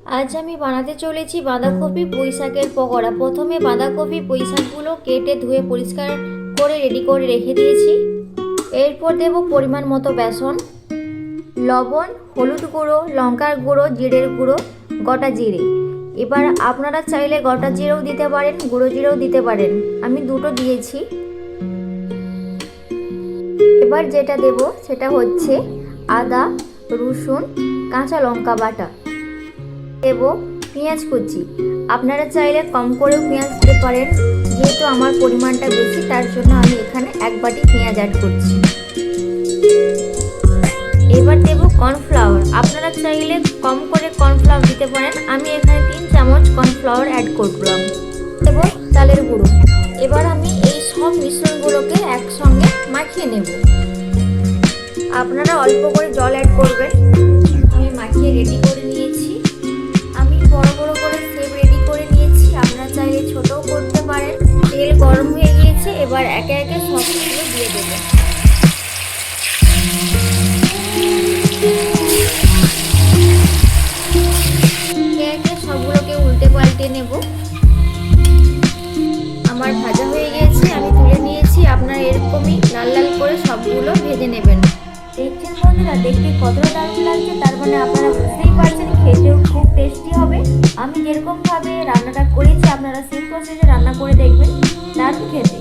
আজ আমি বানাতে চলেছি বাঁধাকপি পুঁই শাকের পকোড়া। প্রথমে বাঁধাকপি পুঁই শাকগুলো কেটে ধুয়ে পরিষ্কার করে রেডি করে রেখে দিয়েছি। এরপর দেব পরিমাণ মতো বেসন, লবণ, হলুদ গুঁড়ো, লঙ্কার গুঁড়ো, জিরের গুঁড়ো, গোটা জিরে। এবার আপনারা চাইলে গোটা জিরেও দিতে পারেন, গুঁড়ো জিরেও দিতে পারেন, আমি দুটো দিয়েছি। এবার যেটা দেব সেটা হচ্ছে আদা, রসুন, কাঁচা লঙ্কা বাটা। দেব পেঁয়াজ কুচি। আপনারা চাইলে কম করেও পেঁয়াজ দিতে পারেন, যেহেতু আমার পরিমাণটা বেশি তার জন্য আমি এখানে 1 বাটি পেঁয়াজ অ্যাড করছি। এবার দেব কর্নফ্লাওয়ার। আপনারা চাইলে কম করে কর্নফ্লাওয়ার দিতে পারেন, আমি এখানে 3 চামচ কর্নফ্লাওয়ার অ্যাড করলাম। দেব চালের গুঁড়ো। এবার আমি এই সব মিশ্রণগুলোকে একসঙ্গে মাখিয়ে নেব। আপনারা অল্প করে জল অ্যাড করবেন। আমি মাখিয়ে রেডি করে নিয়েছি। আমি বড় বড় করে শেপ রেডি করে নিয়েছি, আপনারা চাইলে ছোটও করতে পারেন। তেল গরম হয়ে গিয়েছে, এবার একে একে সবগুলো দিয়ে দেবো। একে একে সবগুলোকে উল্টে পাল্টে নেব। আমার ভাজা হয়ে গিয়েছে, আমি তুলে নিয়েছি। আপনারা এরকমই লাল লাল করে সবগুলো ভেজে নেবেন। দেখছেন বন্ধুরা, দেখতে কতটা দারুণ লাগছে, তার মানে আপনারা বুঝতেই পারছেন খেতেও খুব টেস্টি হবে। আমি যেরকমভাবে রান্নাটা করেছি আপনারা সেম প্রসেসে রান্না করে দেখবেন, দারুণ খেতে।